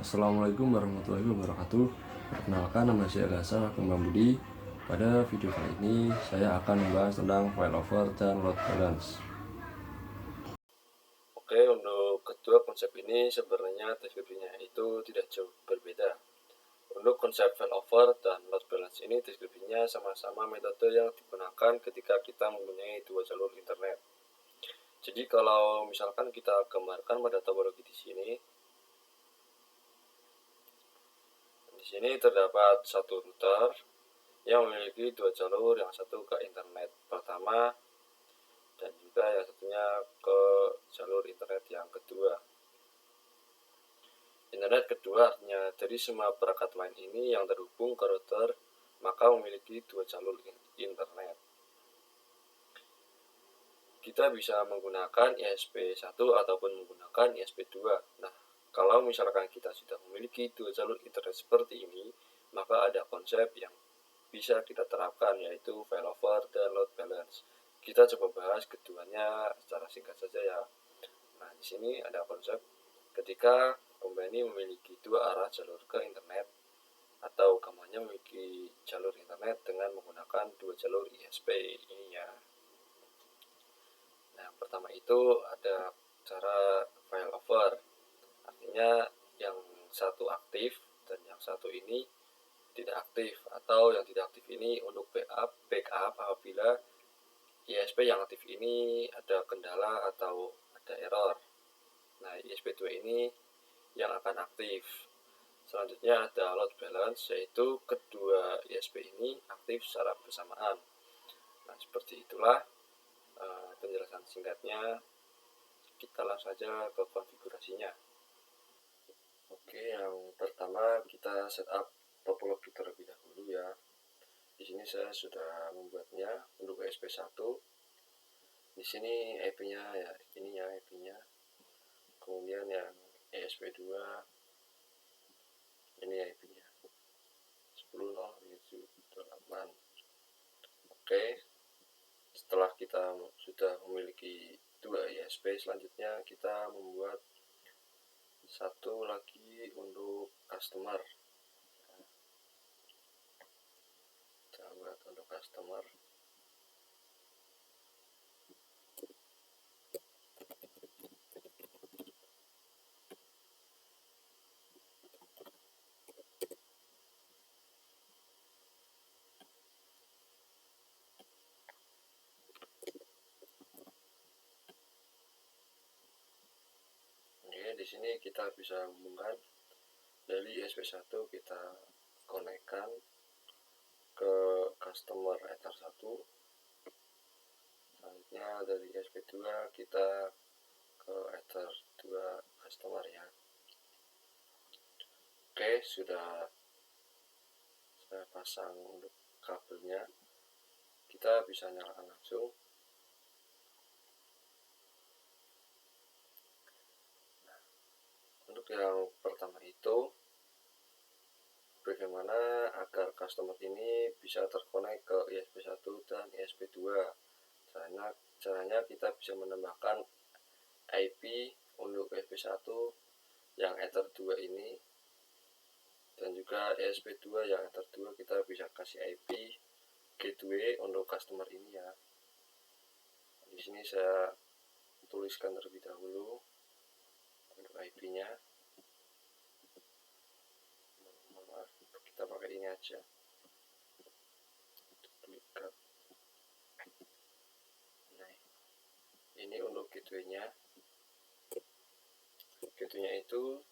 Assalamualaikum warahmatullahi wabarakatuh. Perkenalkan, nama saya Gasa Kembang Budi. Pada video kali ini saya akan membahas tentang failover dan load balance. Oke, untuk kedua konsep ini sebenarnya deskripsinya itu tidak jauh berbeda. Untuk konsep failover dan load balance ini deskripsinya sama-sama metode yang digunakan ketika kita mempunyai dua jalur internet. Jadi kalau misalkan kita gambarkan pada topologi di sini terdapat satu router yang memiliki dua jalur, yang satu ke internet pertama dan juga yang satunya ke jalur internet yang kedua. Internet kedua artinya dari semua perangkat lain ini yang terhubung ke router maka memiliki dua jalur internet. Kita bisa menggunakan ISP1 ataupun menggunakan ISP2. Nah, kalau misalkan kita sudah memiliki dua jalur internet seperti ini, maka ada konsep yang bisa kita terapkan, yaitu failover dan load balance. Kita coba bahas keduanya secara singkat saja ya. Nah, di sini ada konsep ketika company memiliki dua arah jalur ke internet atau gamanya memiliki jalur internet dengan menggunakan dua jalur ISP ini ya. Nah, pertama itu ada cara failover, artinya yang satu aktif dan yang satu ini tidak aktif, atau yang tidak aktif ini untuk backup apabila ISP yang aktif ini ada kendala atau ada error. Nah, ISP2 ini yang akan aktif. Selanjutnya ada load balance, yaitu kedua ISP ini aktif secara bersamaan. Nah, seperti itulah penjelasan singkatnya. Kita langsung saja ke konfigurasinya. Oke, yang pertama kita setup topologi terlebih dahulu ya. Di sini saya sudah membuatnya untuk ESP1. Di sini IP-nya ya, ini ya IP-nya. Kemudian yang ESP2 ini IP-nya 10.0.7.8. Oke. Setelah kita sudah memiliki dua ISP, selanjutnya kita membuat satu lagi untuk customer. Kita buat untuk customer. Di sini kita bisa hubungkan dari ISP1 kita konekkan ke customer Ether 1. Selanjutnya dari ISP2 kita ke Ether 2 customer ya. Oke, sudah saya pasang untuk kabelnya. Kita bisa nyalakan langsung. Untuk yang pertama itu, bagaimana agar customer ini bisa terkonek ke ISP1 dan ISP2. Caranya kita bisa menambahkan IP untuk ISP1 yang Ether 2 ini, dan juga ISP2 yang Ether 2 kita bisa kasih IP gateway untuk customer ini ya. Di sini saya tuliskan terlebih dahulu untuk IP-nya. Kita pakai ini aja. Duplikat. Nah, ini untuk gateway-nya. Gateway-nya itu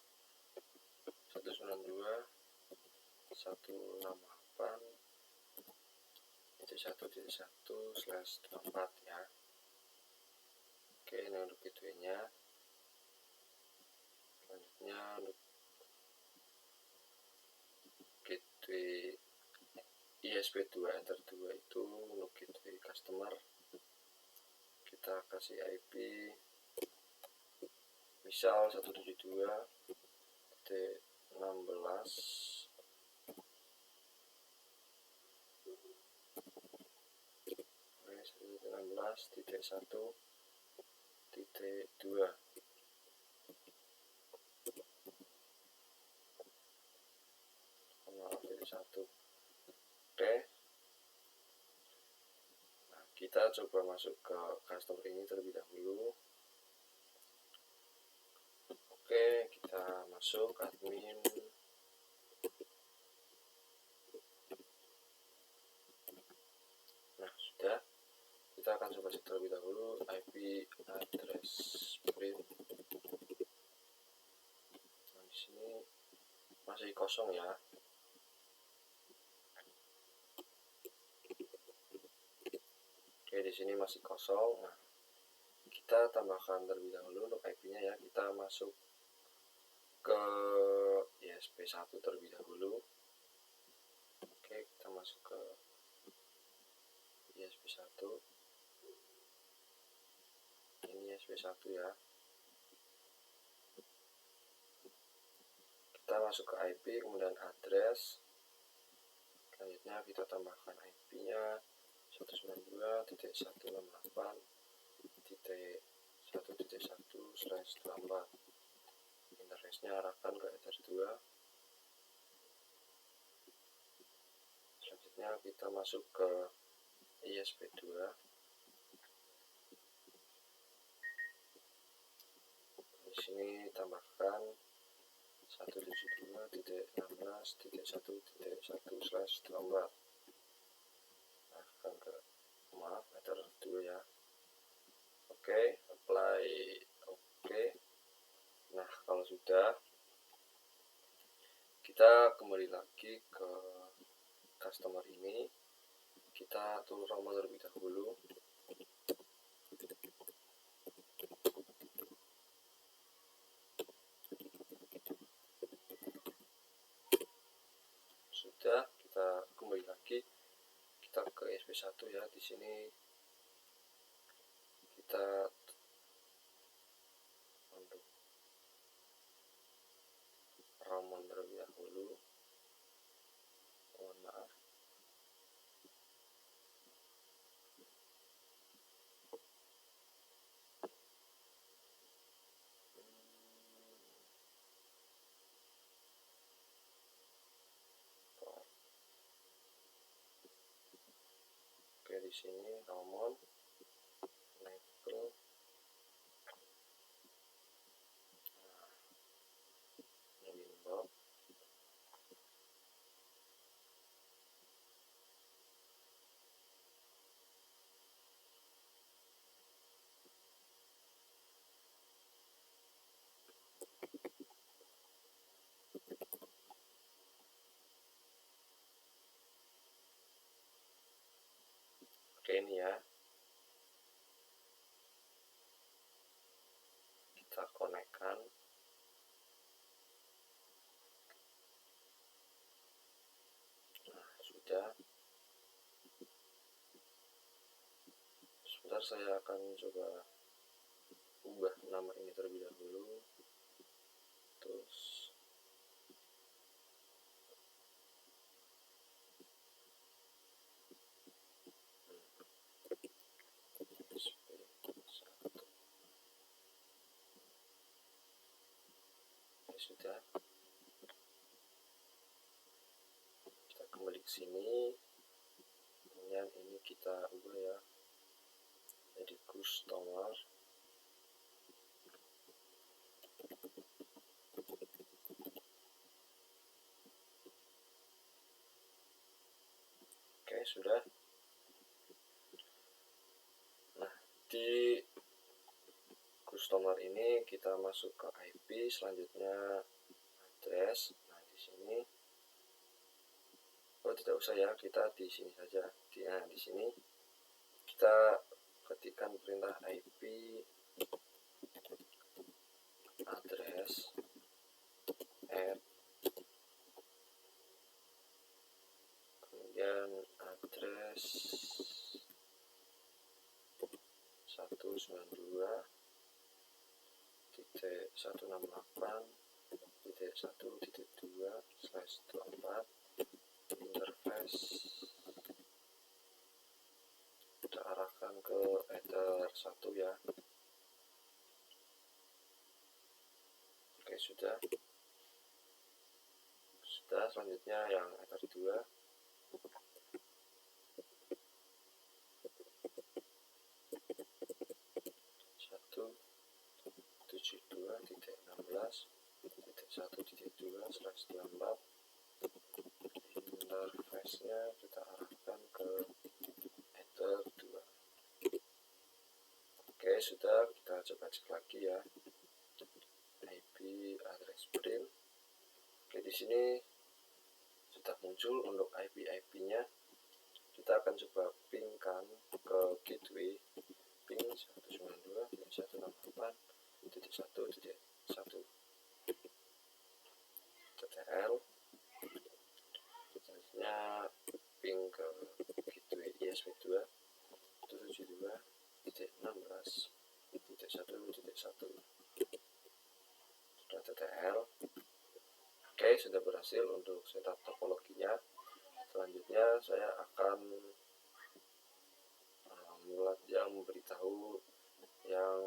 192.168.1.1/24 ya. Oke, ini untuk gateway-nya. Selanjutnya untuk gateway ISP2 Ether 2 itu untuk gateway customer kita kasih IP misal 172.16.1.2. SP1. Oke. Nah, kita coba masuk ke customer ini terlebih dahulu. Oke, kita masuk admin. Nah, sudah. Kita akan coba cek terlebih dahulu IP address print. Nah, di sini masih kosong ya. Oke, di sini masih kosong. Nah, kita tambahkan terlebih dahulu untuk IP-nya ya. Kita masuk ke ISP1 terlebih dahulu. Oke, kita masuk ke ISP1. Ini ISP1 ya. Kita masuk ke IP, kemudian address. Selanjutnya kita tambahkan IP-nya 192.168.1.1/24. Interface-nya arahkan ke Ether 2. Selanjutnya kita masuk ke ISP2. Di sini tambahkan 172.16.1.1/24. Arahkan ke Ether 2 ya. Oke, apply. Oke. Nah, kalau sudah, kita kembali lagi ke customer ini. Kita atur romo terlebih dahulu. Sudah, kita kembali lagi. Kita ke SP1 ya. Di sini kita untuk romo terlebih dahulu. Mohon maaf. Oke, di sini Ramon label. Nah, winbox. Oke, ini ya. Kita konekkan. Nah, sudah. Sebentar, saya akan coba ubah nama ini terlebih dahulu. Terus SP1. Ya sudah. Kita kembali ke sini. Kemudian ini kita ubah ya. Jadi customer. Oke, sudah. Nah, di customer ini kita masuk ke IP, selanjutnya address. Nah, di sini tidak usah ya, kita di sini saja. Di sini kita ketikkan perintah IP address add, kemudian address 192.168.1.2/24. Interface kita arahkan ke Ether 1 ya. Oke, sudah. Sudah, selanjutnya yang Ether 2. Satu 72.16.1.2/24 interface-nya kita arahkan ke Ether 2. Oke, sudah, kita coba cek lagi ya. IP address print. Oke, di sini sudah muncul untuk IP-nya. Kita akan coba pingkan ke gateway ping 192.168.1.1 TTL. Selanjutnya ping ke gateway ESP2 172.16.1.1 sudah TTL. Oke, sudah berhasil untuk setup topologinya. Selanjutnya saya akan memberitahu yang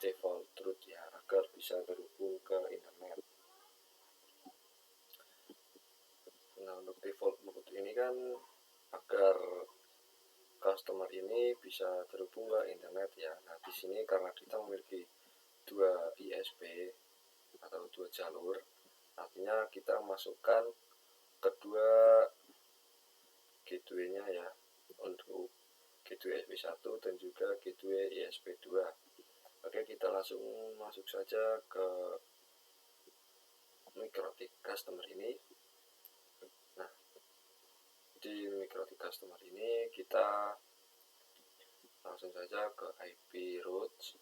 default root ya, agar bisa terhubung ke internet. Nah, untuk default root ini kan agar customer ini bisa terhubung ke internet ya. Nah, di sini karena kita memiliki 2 ISP atau 2 jalur, artinya kita masukkan kedua gateway-nya ya, untuk gateway ESP1 dan juga gateway ESP2. Oke, kita langsung masuk saja ke MikroTik customer ini. Nah, di MikroTik customer ini kita langsung saja ke IP routes.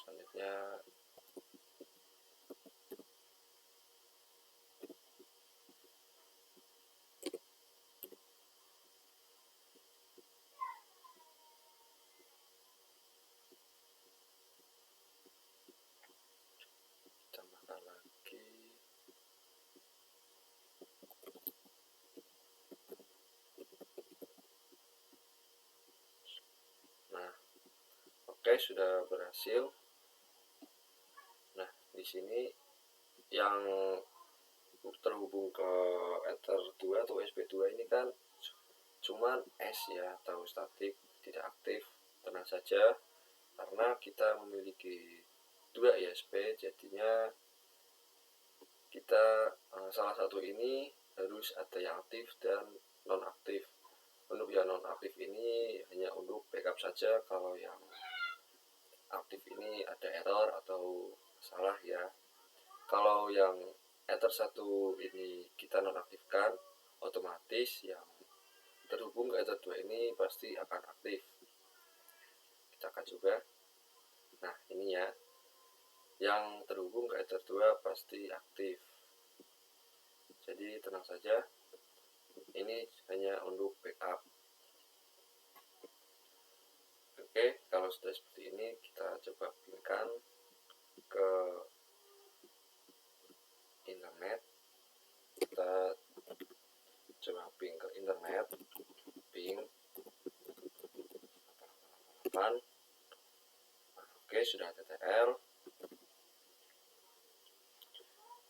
Selanjutnya tambahkan lagi. Nah, oke, sudah berhasil. Nah, di sini yang terhubung ke Ether 2 atau SP2 ini kan cuman S ya, atau statik, tidak aktif. Tenang saja, karena kita memiliki 2 ISP, jadinya kita salah satu ini harus ada yang aktif dan non-aktif. Untuk yang non-aktif ini hanya untuk backup saja, kalau yang aktif ini ada error atau salah ya. Kalau yang Ether 1 ini kita nonaktifkan, otomatis yang terhubung ke Ether 2 ini pasti akan aktif. Kita akan coba. Nah, ini ya, yang terhubung ke Ether 2 pasti aktif. Jadi tenang saja, ini hanya untuk backup. Oke, kalau sudah seperti ini, kita coba pingkan ke internet. Kita coba ping ke internet, ping 8. Oke, sudah TTL.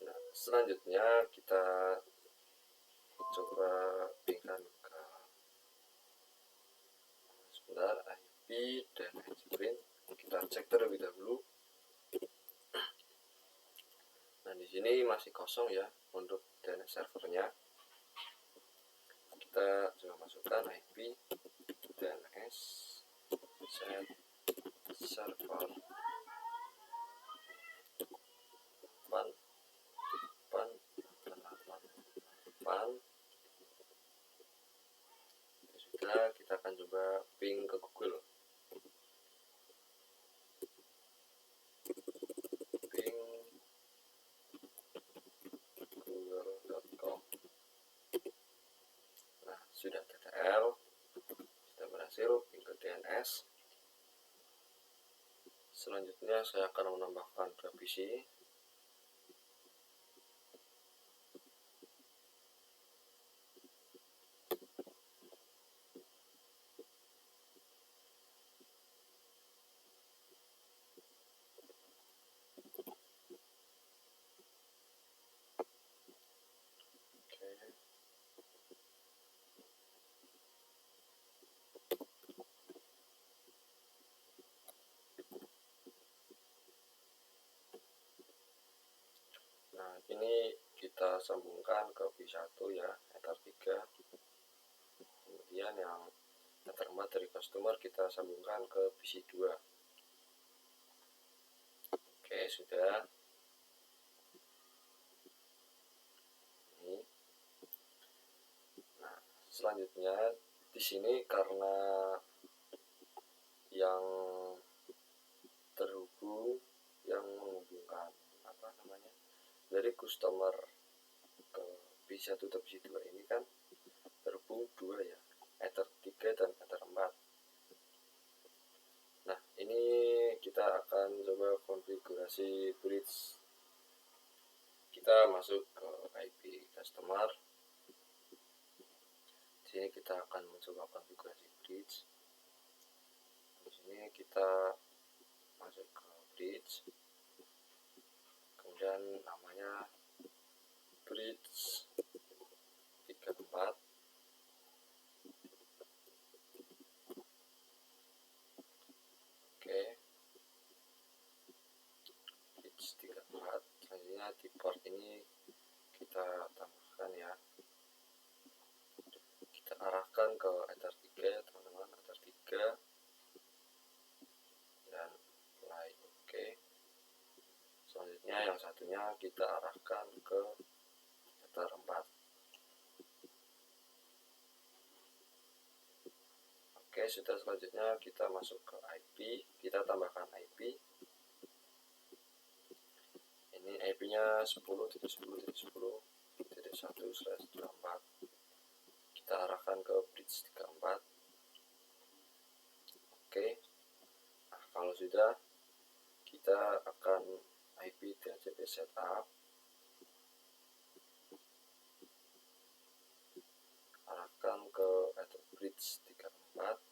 Nah, selanjutnya kita coba pingkan ke sebentar IP dan sprint. Kita cek terlebih dahulu. Nah, di sini masih kosong ya untuk DNS servernya. Kita coba masukkan IP DNS set server 8. Sudah, kita akan coba ping ke Google. Ping google.com. Nah, sudah TTL, sudah berhasil ping ke DNS. Selanjutnya saya akan menambahkan 2 PC. ini kita sambungkan ke P1 ya, Ether 3. Kemudian yang Ether 4 dari customer kita sambungkan ke PC2. Oke, sudah. Ini. Nah, selanjutnya di sini karena yang terhubung, yang menghubungkan dari customer ke P1 atau PC2 ini kan terhubung dua ya, Ether 3 dan Ether 4. Nah, ini kita akan coba konfigurasi bridge. Kita masuk ke IP customer. Di sini kita akan mencoba konfigurasi bridge. Di sini kita masuk ke bridge. Kemudian namanya bridge 34. Oke, bridge 34. Selanjutnya di port ini kita tambahkan ya, kita arahkan ke Ether 3 teman-teman, Ether 3 dan play. Oke, selanjutnya yang satunya kita arahkan ke Ether 4. Oke, sudah. Selanjutnya kita masuk ke IP, kita tambahkan IP. Ini IP-nya 10.10.10.1/24. Kita arahkan ke bridge 34. Oke. Nah, kalau sudah, kita akan IP DHCP setup. Arahkan ke Ether bridge 34.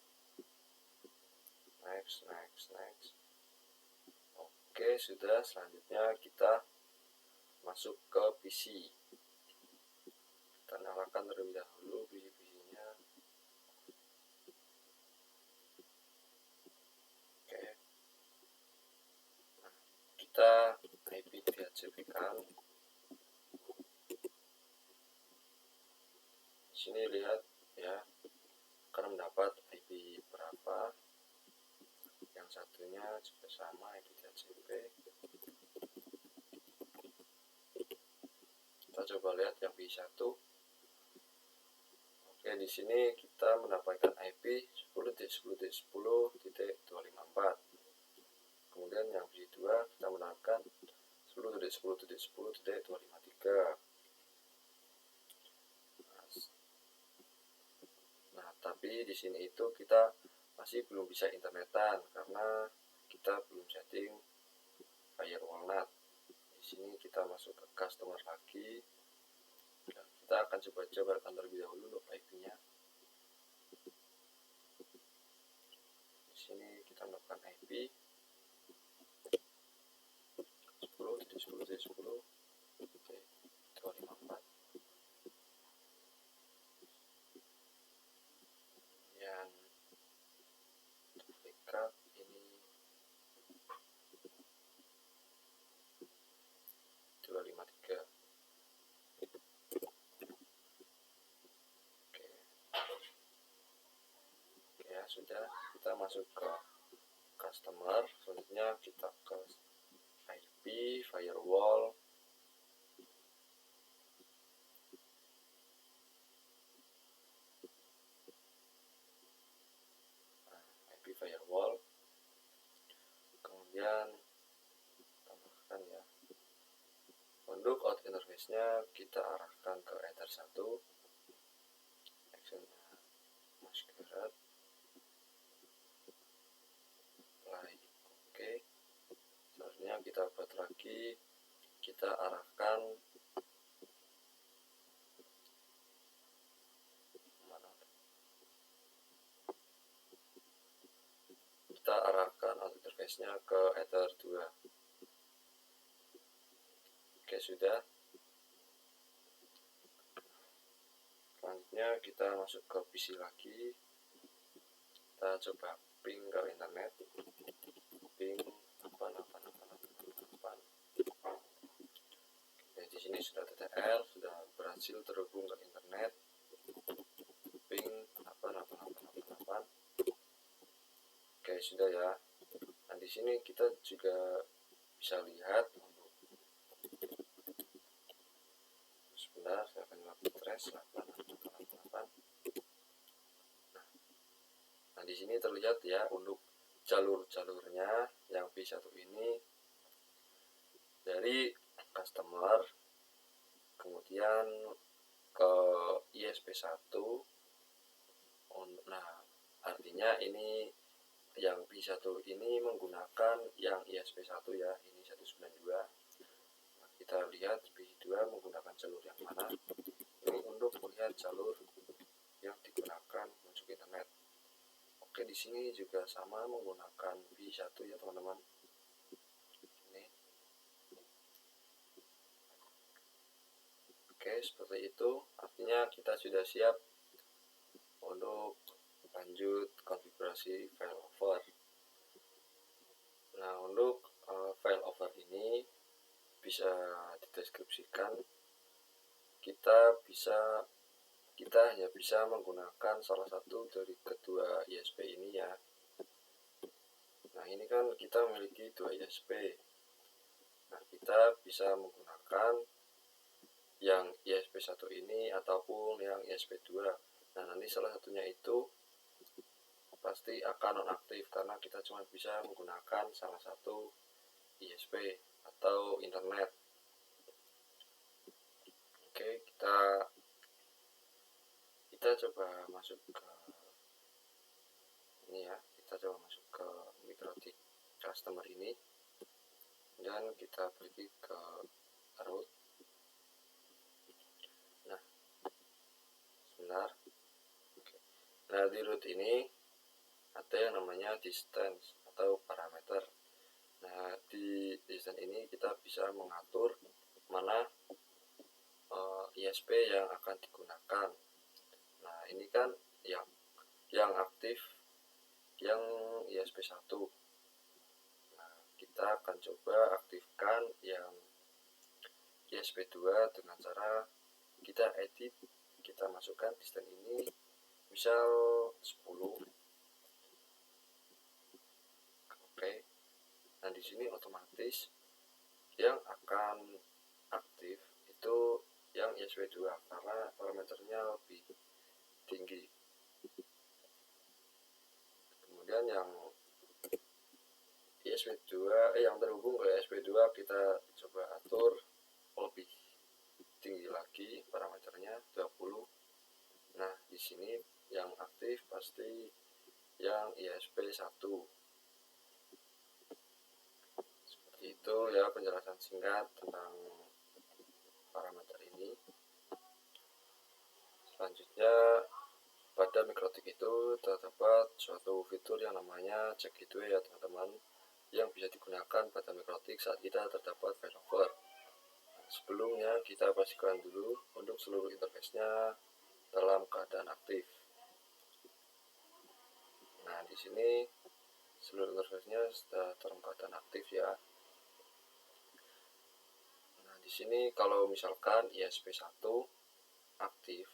Next. Oke, sudah. Selanjutnya kita masuk ke PC. Kita nyalakan terlebih dahulu PC-nya. Oke. Nah, kita IP DHCP-kan. Di sini lihat ya, akan mendapat IP berapa. Yang satunya juga sama, IP DHCP. Kita coba lihat yang P1. Oke, di sini kita mendapatkan IP 10.10.10.254. Kemudian yang P2 kita mendapatkan 10.10.10.253. Nah, tapi di sini itu kita masih belum bisa internetan karena kita belum setting firewall NAT. Di sini kita masuk ke customer lagi. Dan kita akan coba jabarkan terlebih dahulu untuk IP-nya. Di sini kita melakukan IP 10.10.10.254. Yang backup ini 253. Oke ya, sudah. Kita masuk ke customer. Selanjutnya kita ke IP firewall. IP firewall. Kemudian tambahkan ya, untuk out interface-nya kita arahkan ke Ether 1. Actionnya masquerade. Play. Oke. Selanjutnya kita buat lagi, kita arahkan out interface-nya ke Ether 2. Oke, sudah. Selanjutnya kita masuk ke PC lagi. Kita coba ping ke internet. Ping 888888. Oke, di sini sini kita juga bisa lihat sebentar, saya akan melakukan trace 888. Nah, di sini terlihat ya untuk jalur-jalurnya yang V1 ini dari customer kemudian ke ISP1. Nah, artinya ini yang V1 ini menggunakan yang ISP1 ya, ini 192. Nah, kita lihat V2 menggunakan jalur yang mana. Ini untuk melihat jalur yang digunakan masuk internet. Oke, di sini juga sama menggunakan V1 ya teman-teman. Ini. Oke, seperti itu. Artinya kita sudah siap untuk lanjut konfigurasi failover. Nah, untuk failover ini bisa dideskripsikan, kita hanya bisa menggunakan salah satu dari kedua ISP ini ya. Nah, ini kan kita memiliki dua ISP. Nah, kita bisa menggunakan yang ISP1 ini ataupun yang ISP2. Nah, nanti salah satunya itu pasti akan nonaktif karena kita cuma bisa menggunakan salah satu ISP atau internet. Oke, kita coba masuk ke ini ya, kita coba masuk ke Mikrotik customer ini dan kita pergi ke root. Nah, sebentar. Oke. Nah, di root ini ada yang namanya distance atau parameter. Nah, di distance ini kita bisa mengatur mana ISP yang akan digunakan. Nah, ini kan yang aktif yang ISP1. Nah, kita akan coba aktifkan yang ISP2 dengan cara kita edit, kita masukkan distance ini misal 10. Oke. Nah, di sini otomatis yang akan aktif itu yang ISP2 karena parameternya lebih tinggi. Kemudian yang ISP2 yang terhubung ke ISP2 kita coba atur lebih tinggi lagi parameternya 20. Nah, di sini yang aktif pasti yang ISP1. Seperti itu ya penjelasan singkat tentang parameter ini. Selanjutnya pada Mikrotik itu terdapat suatu fitur yang namanya check gateway ya teman-teman, yang bisa digunakan pada Mikrotik saat kita terdapat failover. Sebelumnya kita pastikan dulu untuk seluruh interface-nya dalam keadaan aktif. Nah, di sini seluruh interface-nya sudah dalam keadaan aktif ya. Nah, di sini kalau misalkan ISP1 aktif,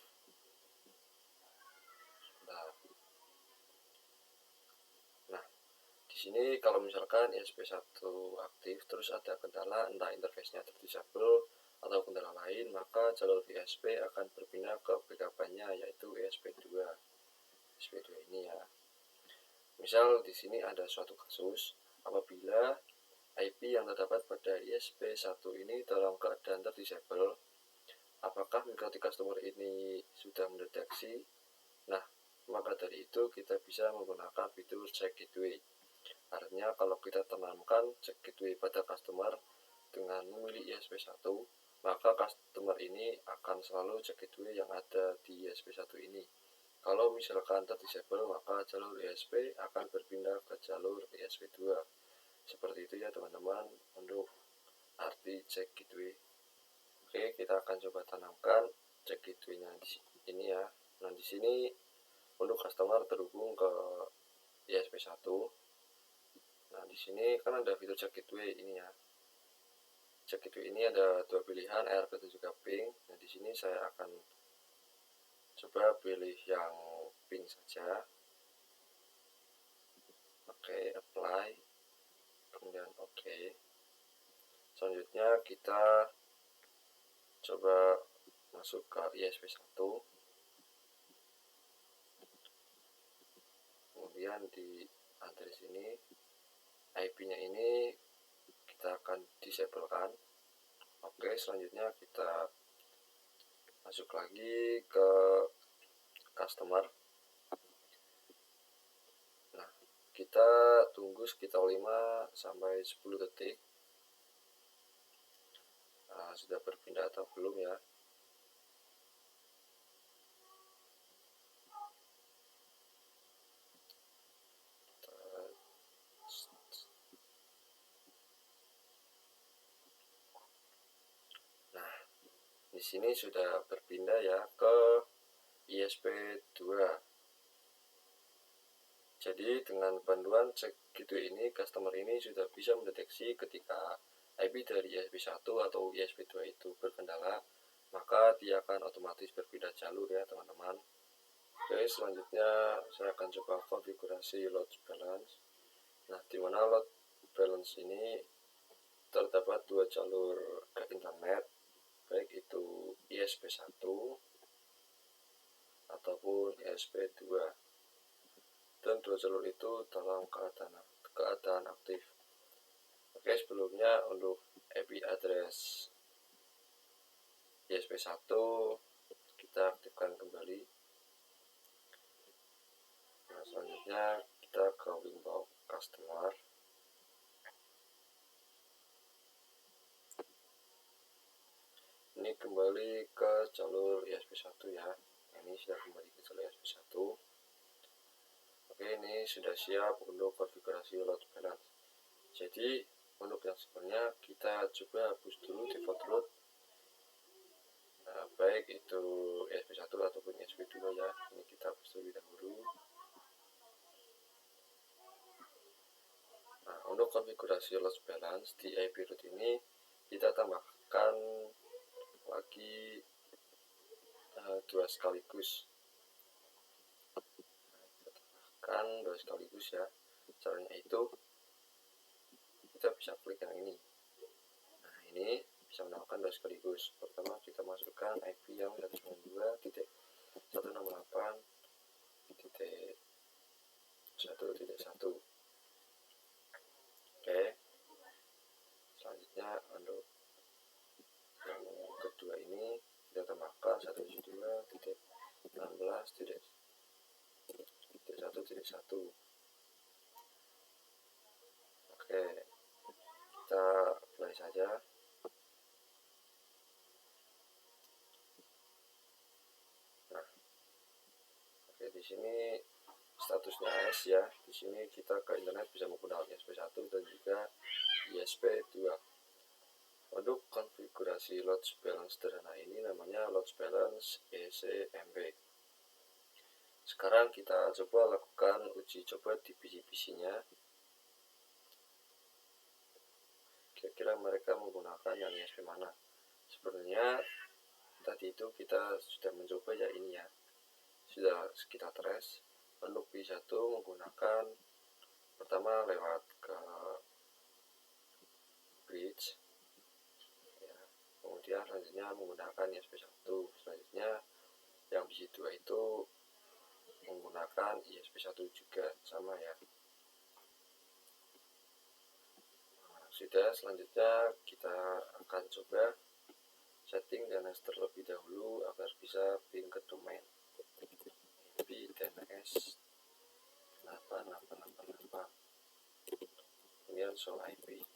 di sini kalau misalkan ISP1 aktif terus ada kendala entah interface-nya terdisable atau kendala lain, maka jalur ISP akan berpindah ke backup-nya yaitu ISP2. ISP2 ini ya. Misal di sini ada suatu kasus apabila IP yang terdapat pada ISP1 ini dalam keadaan terdisable, apakah Mikrotik customer ini sudah mendeteksi? Nah, maka dari itu kita bisa menggunakan fitur check gateway. Artinya kalau kita tanamkan check gateway pada customer dengan memilih ISP1, maka customer ini akan selalu check gateway yang ada di ISP1 ini. Kalau misalkan terdisable, maka jalur ISP akan berpindah ke jalur ISP2. Seperti itu ya teman-teman untuk arti check gateway. Oke, kita akan coba tanamkan check gateway-nya di sini ya. Nah, di sini untuk customer terhubung ke ISP1. Nah, di sini kan ada fitur check gateway ini ya. Check gateway ini ada dua pilihan, ARP dan juga ping. Nah, di sini saya akan coba pilih yang ping saja. Oke, apply. kemudian oke. Selanjutnya kita coba masuk ke ISP1, kemudian di address ini IP-nya ini kita akan disablekan. Oke, selanjutnya kita masuk lagi ke customer. Nah, kita tunggu sekitar 5 sampai 10 detik. Sudah berpindah atau belum ya? Nah, di sini sudah berpindah ya ke ISP2. Jadi dengan panduan cek gitu ini, customer ini sudah bisa mendeteksi ketika IP dari ISP1 atau ISP2 itu berkendala, maka dia akan otomatis berpindah jalur ya teman-teman. Oke, selanjutnya saya akan coba konfigurasi load balance. Nah, di mana load balance ini terdapat 2 jalur ke internet, baik itu ISP1 ataupun ISP2. Dan 2 jalur itu dalam keadaan aktif. Oke, sebelumnya untuk IP address ISP1 kita aktifkan kembali. Nah, selanjutnya kita ke window customer. Ini kembali ke jalur ISP1 ya. Ini sudah kembali ke jalur ISP1. Oke, ini sudah siap untuk konfigurasi load balance. Jadi untuk yang sebelumnya kita coba hapus dulu default load, baik itu ISP1 ataupun ISP2 ya. Ini kita hapus terlebih dahulu. Nah, untuk konfigurasi load balance di IP root ini kita tambahkan lagi 2 sekaligus. Kan 2 sekaligus ya. Caranya itu kita bisa klik yang ini. Nah, ini bisa menambahkan 2 sekaligus. Pertama kita masukkan IP yang 192.168.1.1. Oke. Selanjutnya untuk yang kedua ini kita tambahkan 172.16.1.1. Oke, kita play saja. Nah, oke, di sini statusnya S ya. Di sini kita ke internet bisa menggunakan ISP1 dan juga ISP2. Untuk konfigurasi load balance sederhana ini namanya load balance ECMB. Sekarang kita coba lakukan uji coba di PC-PC-nya. Kira-kira mereka menggunakan yang ISP mana? Sebenarnya tadi itu kita sudah mencoba ya ini ya. Sudah kita trace. Untuk P1 menggunakan pertama lewat ke bridge ya. Kemudian selanjutnya menggunakan ISP1. Selanjutnya yang PC2 itu menggunakan ISP1 juga, sama ya. Nah, sudah, selanjutnya kita akan coba setting DNS terlebih dahulu agar bisa ping ke domain IP DNS 8888, kemudian show IP.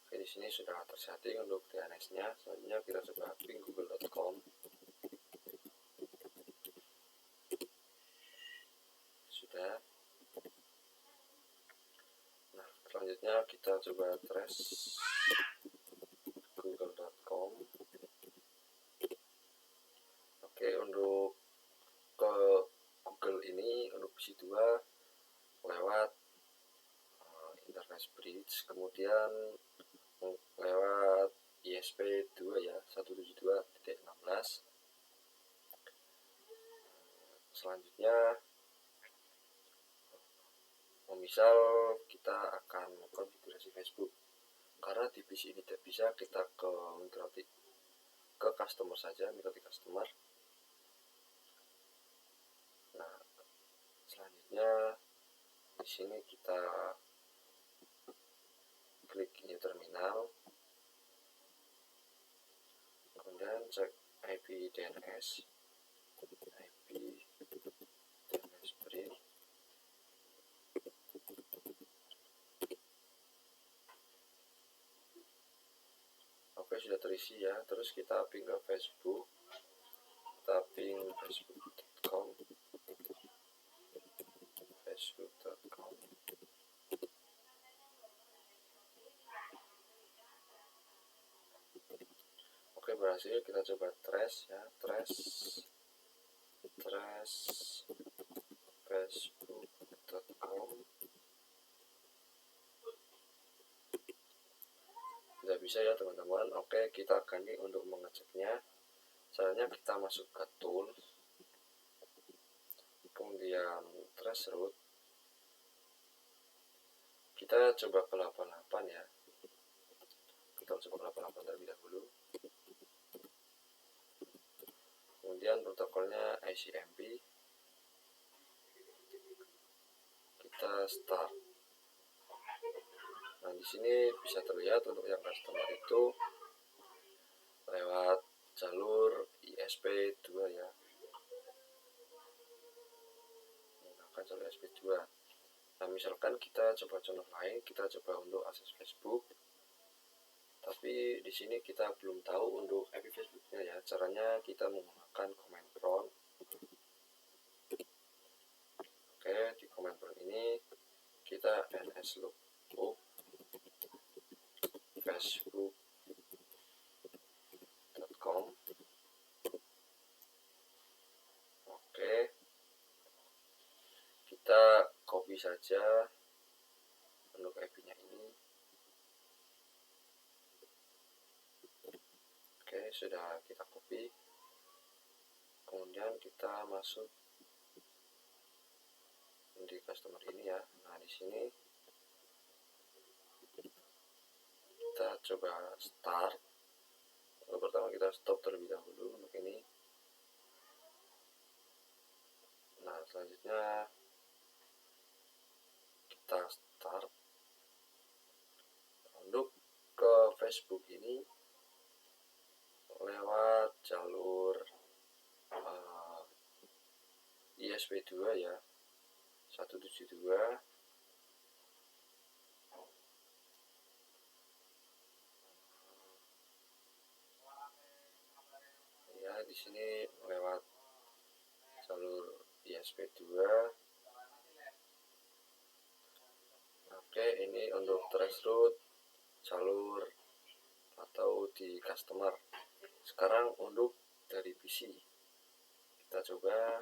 Oke, di sini sudah tersetting untuk DNS-nya. Selanjutnya kita coba ping google.com. Sudah. Nah, selanjutnya kita coba trace google.com. Oke, untuk ke Google ini untuk PC2 lewat internet bridge, kemudian lewat ISP2 ya, 172.16. Selanjutnya Misal kita akan konfigurasi Facebook, karena di PC ini tidak bisa, kita ke customer saja, mikrotik customer. Nah, selanjutnya di sini kita klik new terminal, kemudian cek IP DNS print. Oke, sudah terisi ya. Terus kita ping ke Facebook, kita ping facebook.com. Oke, berhasil. Kita coba trace ya, trace facebook.com. Tidak bisa ya teman-teman. Oke, kita ganti untuk mengeceknya. Caranya kita masuk ke tools, kemudian trace route. Kita coba ke 88 ya. Kita coba ke 88 terlebih dahulu. Kemudian protokolnya ICMP. Kita start. Nah, di sini bisa terlihat untuk yang customer itu lewat jalur ISP2 ya. Menggunakan jalur ISP2. Nah, misalkan kita coba contoh lain, kita coba untuk akses Facebook. Tapi di sini kita belum tahu untuk IP Facebooknya ya. Caranya kita menggunakan command prompt. Oke, di command prompt ini kita ns lookup facebook.com. Oke, kita copy saja untuk IP-nya ini. Oke, sudah kita copy. Kemudian kita masuk di customer ini ya. Nah, di sini kita coba start. Lalu pertama kita stop terlebih dahulu untuk ini. Nah, selanjutnya kita start. Untuk ke Facebook ini lewat jalur ISP2 ya, 172. Ya, di sini lewat jalur ISP2. Oke, ini untuk trace route jalur atau di customer. Sekarang untuk dari PC, kita coba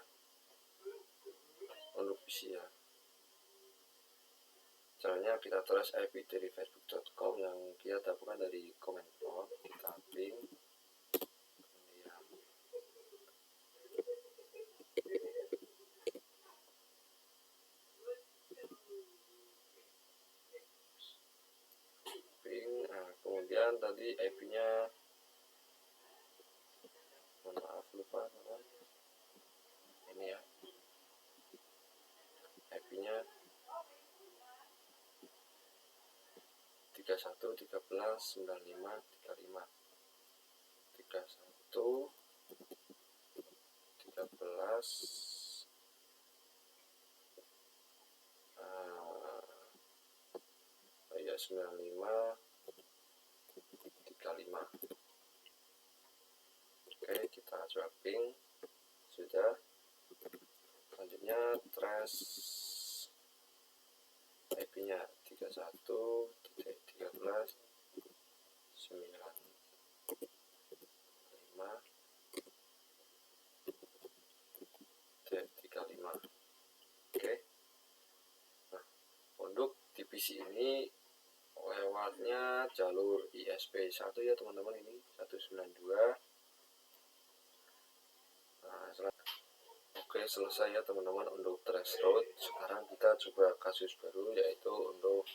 untuk PC ya. Caranya kita trace IP dari facebook.com yang kita dapatkan dari command prompt. Kita ping, kemudian tadi IP-nya, maaf lupa ini ya, IP-nya 31 13 95 35 31 13 ya 95 35. Oke, kita coba ping. Sudah. Selanjutnya trace IP-nya 31 13 95 35. Oke. Nah, untuk di PC ini lewatnya jalur ISP1 ya teman-teman, ini 192. Nah, Oke, selesai ya teman-teman untuk threshold. Sekarang kita coba kasus baru, yaitu untuk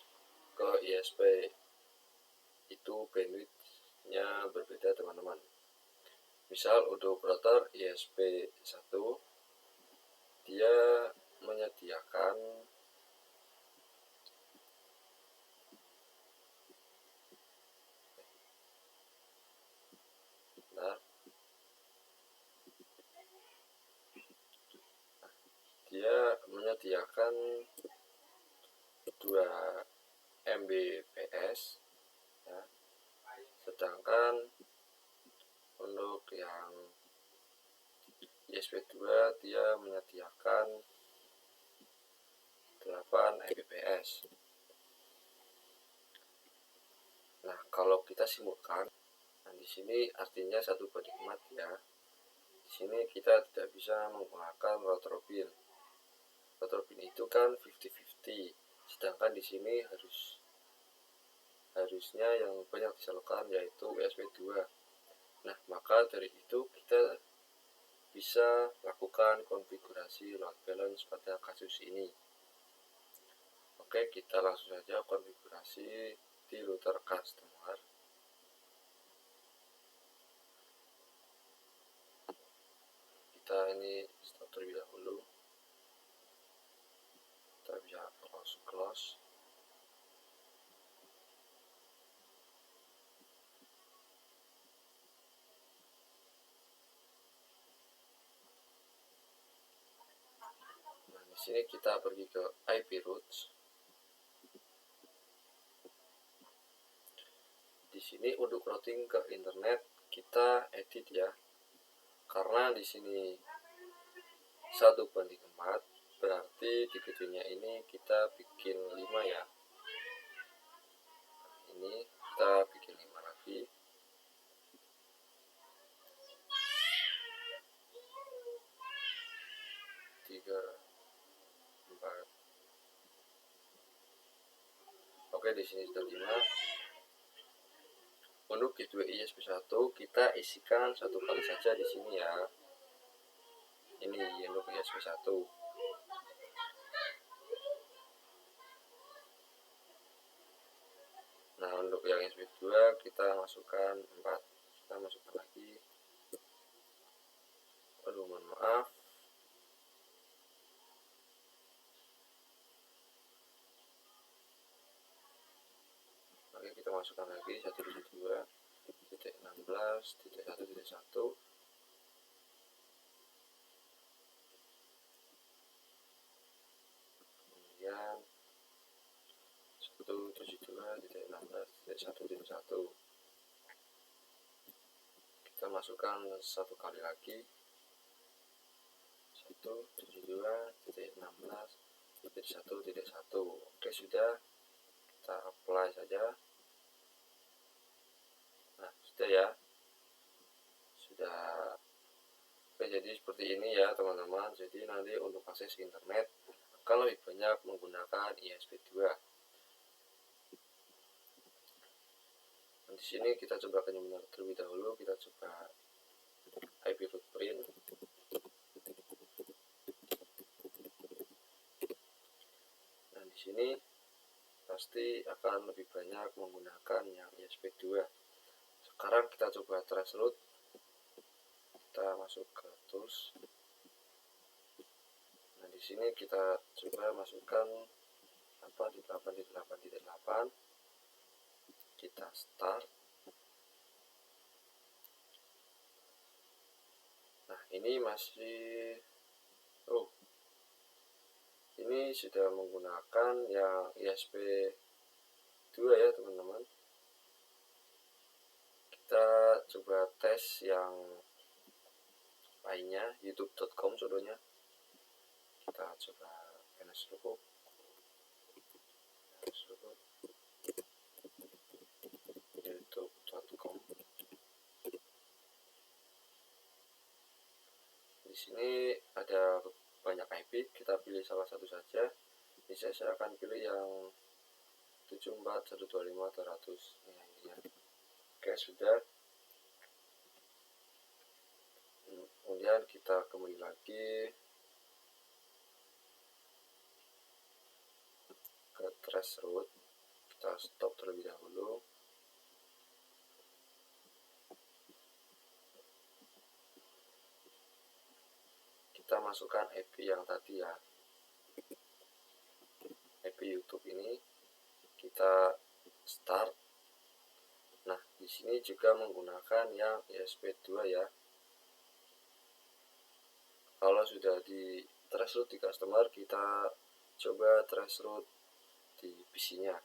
ke ISP. Itu bandwidth-nya berbeda teman-teman. Misal untuk router ISP1, dia menyediakan dia menyediakan 2 Mbps ya. Sedangkan untuk yang ISP2 dia menyediakan 8 Mbps. Nah, kalau kita simpulkan, nah di sini artinya 1:4 ya. Di sini kita tidak bisa menggunakan router bin. Router bin itu kan 50-50, sedangkan di sini harusnya yang banyak disalurkan yaitu ISP2. Nah, maka dari itu kita bisa lakukan konfigurasi load balance pada kasus ini. Oke, kita langsung saja konfigurasi di router customer. Kita ini stop terlebih dahulu. Kita bisa close. Nah, di sini kita pergi ke IP routes. Di sini untuk routing ke internet kita edit ya. Karena di sini 1:4, berarti di videonya ini kita bikin 5 ya. Ini kita bikin 5 lagi. Oke, di sini sudah 5. Untuk gateway ISP1 kita isikan 1 kali saja di sini ya. Ini untuk ISP1. Nah, untuk yang ISP2 kita masukkan 4. Kita masukkan lagi. Aduh, mohon maaf. Oke, kita masukkan lagi 1.2.16.1.1. Kemudian 172.16.1.1. Kita masukkan 1 kali lagi 172.16.1.1. Oke, sudah. Kita apply saja. Nah, sudah ya. Sudah. Oke, jadi seperti ini ya teman-teman. Jadi nanti untuk akses internet akan lebih banyak menggunakan ISP2. Di sini kita coba penyambungan terlebih dahulu. Kita coba IP footprint. Nah, di sini pasti akan lebih banyak menggunakan yang ISP2. Sekarang kita coba traceroute. Kita masuk ke tools. Nah, di sini kita coba masukkan 8.8.8.8. Kita start. Nah, ini masih ini sudah menggunakan yang ISP2 ya teman-teman. Kita coba tes yang lainnya, youtube.com contohnya. Kita coba youtube.com. Di sini ada banyak IP, kita pilih salah satu saja. Ini saya akan pilih yang 74.125.100. Ya. Oke, sudah. Kemudian kita kembali lagi trace route. Kita stop terlebih dahulu. Kita masukkan IP yang tadi ya, IP YouTube ini. Kita start. Nah, di sini juga menggunakan yang ESP2 ya. Kalau sudah di trace route di customer, kita coba trace route di PC-nya.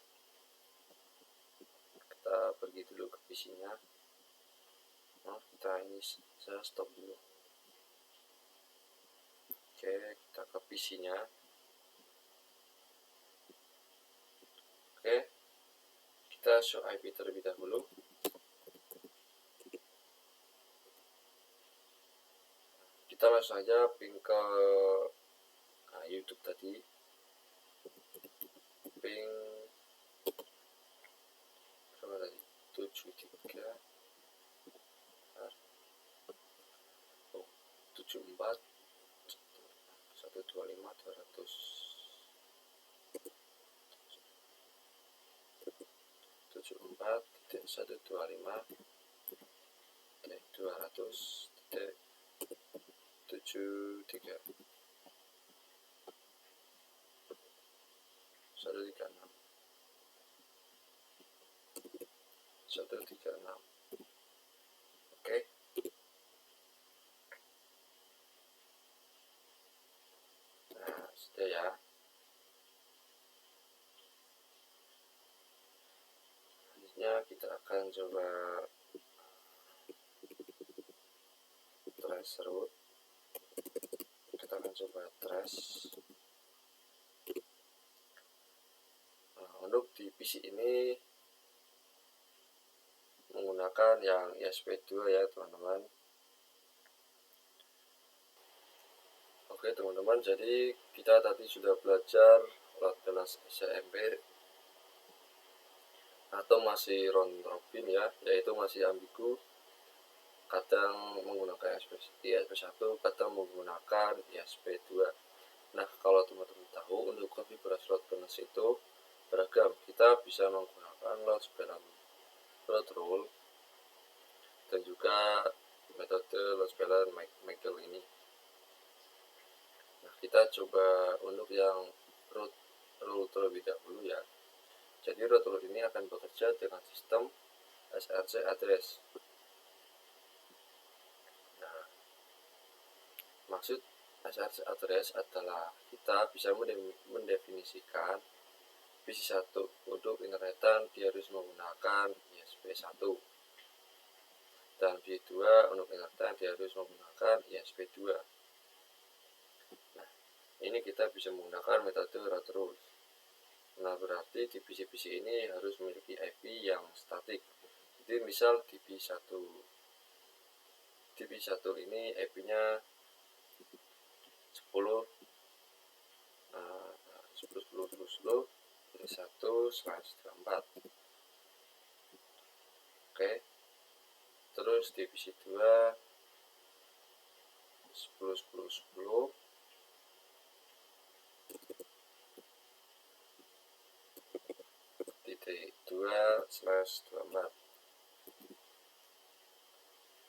Kita pergi dulu ke PC-nya. Nah, saya stop dulu. Oke, kita ke PC-nya. Oke, kita show IP terlebih dahulu. Kita langsung saja ping ke YouTube tadi. Ping berapa tadi? 73 74 125 200 74.125 200.73 136. Oke. Nah, sudah ya. Selanjutnya kita akan coba trace route. Kita akan coba trace. Nah, untuk di PC ini menggunakan yang ESP2 ya teman-teman. Oke teman-teman, jadi kita tadi sudah belajar load balance SMP atau masih round robin ya, yaitu masih ambigu. Kadang menggunakan ESP1, kadang menggunakan ESP2. Nah, kalau teman-teman tahu, untuk konfigurasi load balance itu beragam. Kita bisa menggunakan load balance load rule dan juga metode load balance Michael ini. Nah, kita coba untuk yang root rule terlebih dahulu ya. Jadi root rule ini akan bekerja dengan sistem SRC address. Nah, maksud SRC address adalah kita bisa mendefinisikan PC1 untuk internetan dia harus menggunakan ESP1, dan PC2 untuk internetan dia harus menggunakan ESP2. Nah, ini kita bisa menggunakan metode root rule. Nah, berarti di PC-PC ini harus memiliki IP yang statik. Jadi misal di PC1 ini IP-nya 10 1/24. Oke. Terus di PC2 10 titik 2/24.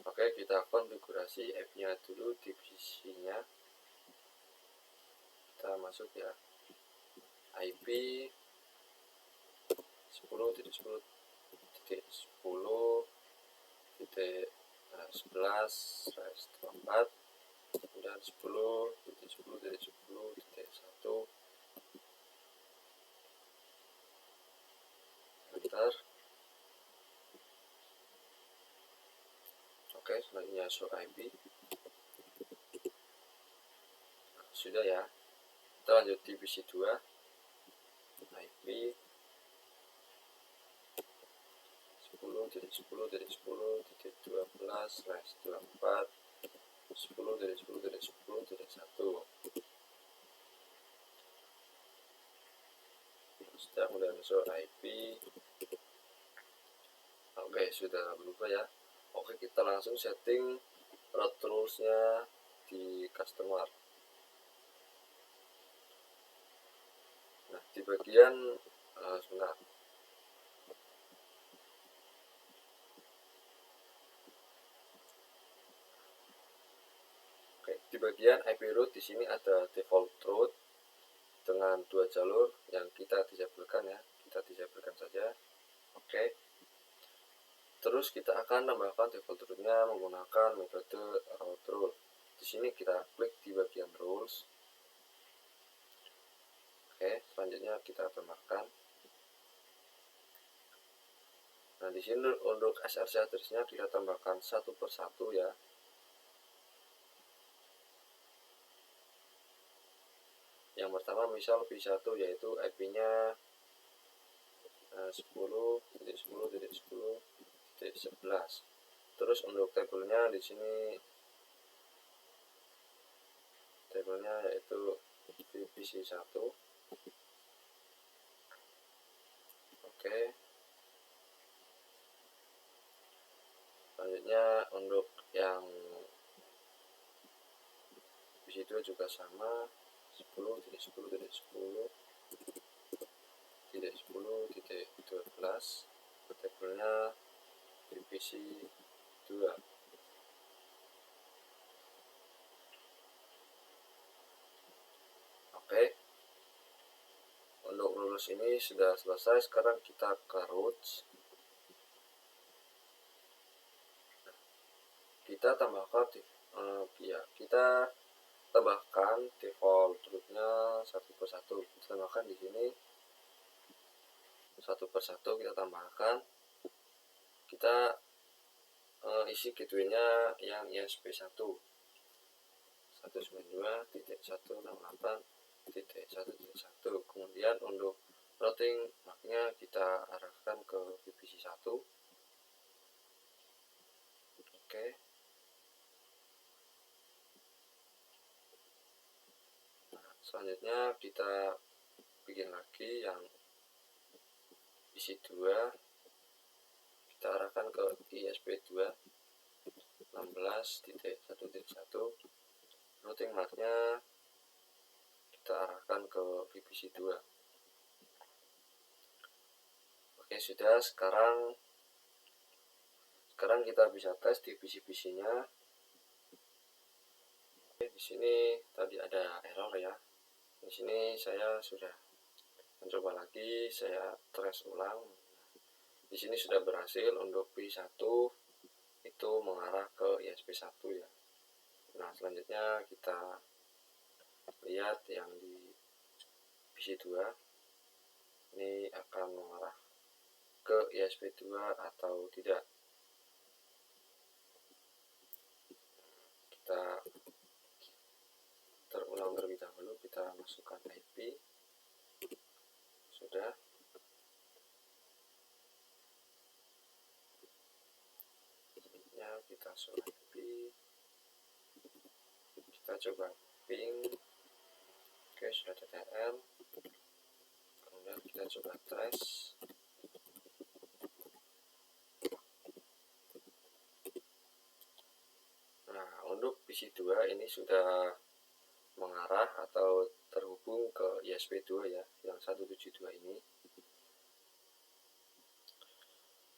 Oke, kita konfigurasi IP-nya dulu di PC-nya. Kita masuk ya, IP 10.10.10.11/24, kemudian 10.10.10.1. Enter. Oke, selanjutnya show IP. Nah, sudah ya. Kita lanjut di PC2. IP 10.10.10.12/24 10.10.10.1. Sudah mulai masuk IP. Oke, sudah berubah ya. Oke, kita langsung setting root rules-nya di customer. Nah, di bagian sebentar. Oke, di bagian IP route di sini ada default route dengan 2 jalur yang kita disablekan ya. Kita disablekan saja. Oke. Terus kita akan tambahkan default route-nya menggunakan metode route rule. Di sini kita klik di bagian rules. Oke, selanjutnya kita tambahkan. Nah, di sini untuk SRC address-nya kita tambahkan satu persatu ya. Yang pertama misal P1 yaitu IP-nya 10.10.10.11. Terus untuk tabelnya di sini tabelnya yaitu VPC1. Oke. Selanjutnya untuk yang VPC2 juga sama 10.10.10.10.12 tabelnya VPC2. Oke. Untuk rules ini sudah selesai. Sekarang kita ke routes. Kita tambahkan kita tambahkan default route-nya satu persatu. Kita tambahkan di sini satu persatu kita tambahkan. Kita isi gateway-nya yang ISP1 192.168.1.1. Kemudian untuk routing MAC-nya kita arahkan ke VPC1. Oke. Nah, selanjutnya kita bikin lagi yang isi 2. Kita arahkan ke ISP2 16.1.1. Routing MAC-nya kita arahkan ke VPC2. Oke, sudah. Sekarang kita bisa tes di PC-PC-nya. Oke, di sini tadi ada error ya. Di sini saya sudah mencoba lagi, saya trace ulang. Di sini sudah berhasil untuk P1 itu mengarah ke ISP1 ya. Nah, selanjutnya kita lihat yang di PC2 ini akan mengarah ke ISP2 atau tidak. Kita terulang terlebih dahulu, kita masukkan IP. Sudah. Selanjutnya kita show IP. Kita coba ping. Oke, sudah TTL. Kemudian kita coba trace. Nah, untuk PC2 ini sudah mengarah atau terhubung ke ISP2 ya, yang 172 ini.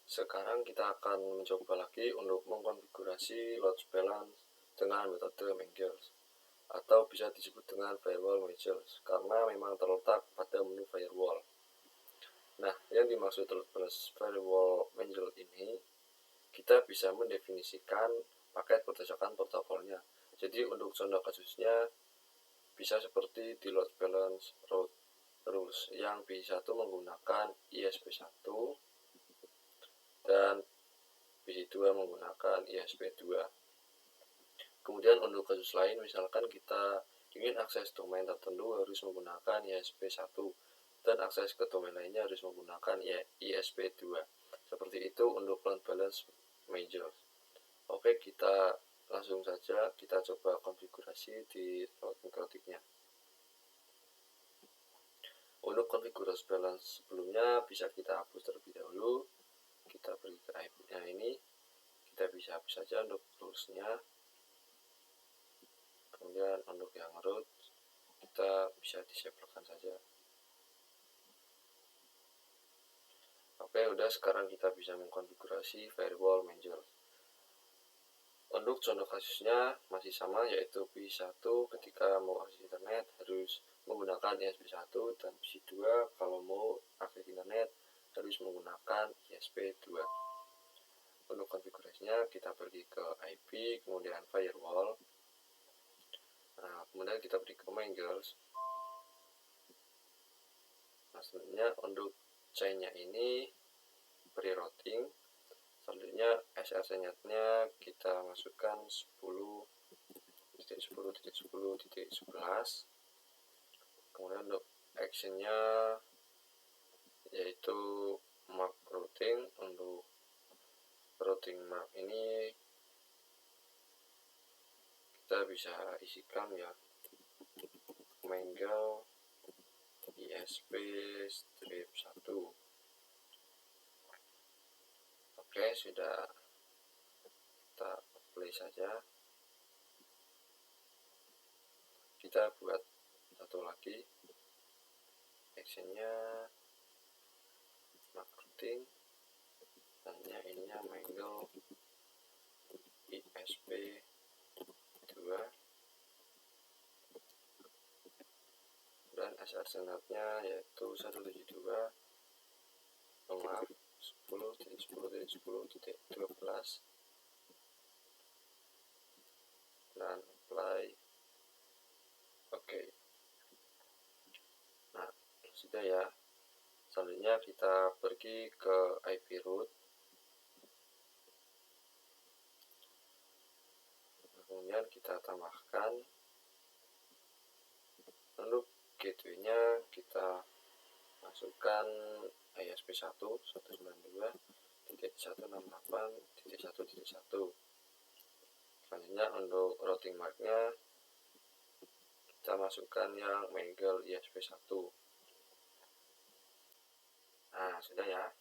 Sekarang kita akan mencoba lagi untuk mengkonfigurasi load balance dengan metode Mangels, atau bisa disebut dengan firewall Mangels, karena memang terletak pada menu firewall. Nah, yang dimaksud load balance firewall Mangels ini, kita bisa mendefinisikan paket berdasarkan protokolnya. Jadi untuk contoh kasusnya bisa seperti di load balance route rules yang B1 menggunakan ISP1 dan PC2 menggunakan ISP2. Kemudian untuk kasus lain, misalkan kita ingin akses domain tertentu harus menggunakan ISP1 dan akses ke domain lainnya harus menggunakan ISP2. Seperti itu untuk load balance major. Oke, kita langsung saja kita coba konfigurasi di routing-routingnya. Untuk konfigurasi balance sebelumnya bisa kita hapus terlebih dahulu. Kita pergi ke IP-nya ini, kita bisa hapus saja untuk rules-nya. Kemudian untuk yang root kita bisa disablekan saja. Oke, udah, sekarang kita bisa mengkonfigurasi firewall manager. Untuk contoh kasusnya masih sama, yaitu PC1 ketika mau akses internet harus menggunakan ISP1, dan PC2 kalau mau akses internet harus menggunakan ISP2. Untuk konfigurasinya kita pergi ke IP, kemudian firewall. Nah, kemudian kita pergi ke mangles. Nah, sebenarnya untuk chainnya ini pre-routing. Selanjutnya SRC-nya kita masukkan 10.10.10.11. Kemudian untuk actionnya yaitu map routing. Untuk routing map ini kita bisa isikan ya, mangle ISP-1. Oke, sudah, kita play saja. Kita buat satu lagi actionnya map routing, dan ininya mangle ISP2, dan SRC-nya yaitu 172, maaf, 10.10.10.12, dan apply. Oke. Nah, sudah ya. Selanjutnya kita pergi ke IP root. Kemudian kita tambahkan untuk gateway-nya, kita masukkan ISP1 192.168.1.1. Selanjutnya untuk routing mark-nya kita masukkan yang mangle ISP1. Nah, sudah ya.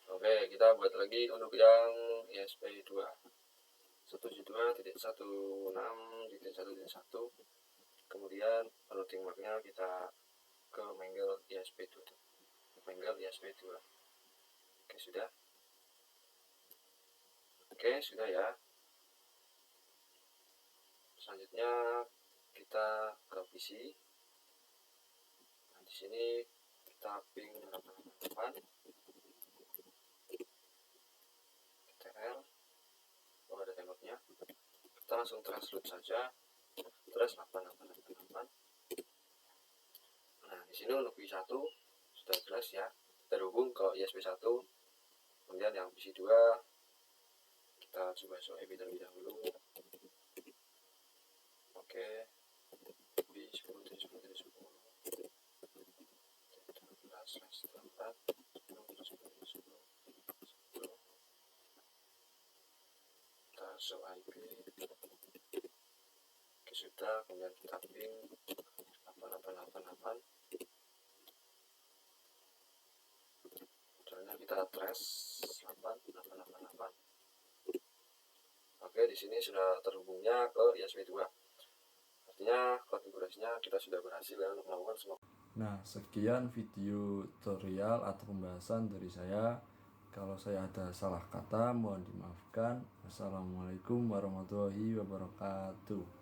Oke, kita buat lagi untuk yang ISP2 172.16.1.1. kemudian routing mark-nya kita ke mangle ISP2. Oke, sudah. Oke, sudah ya. Selanjutnya kita ke PC. Nah, di sini kita ping 888 TR. Oh, ada tembaknya. Kita langsung transroute saja. Terus 8888. Nah, di sini untuk PC1 sudah jelas ya, terhubung ke ISP1. Kemudian yang PC2 kita coba show IP terlebih dahulu. Oke, IP 10.10.10. 12/4 kita show IP. Oke, sudah. Kemudian kita ping 8888. Kemudian kita trace 8888. Oke, di sini sudah terhubungnya ke ISP2. Artinya konfigurasinya kita sudah berhasil ya untuk melakukan semua. Nah, sekian video tutorial atau pembahasan dari saya. Kalau saya ada salah kata, mohon dimaafkan. Wassalamualaikum warahmatullahi wabarakatuh.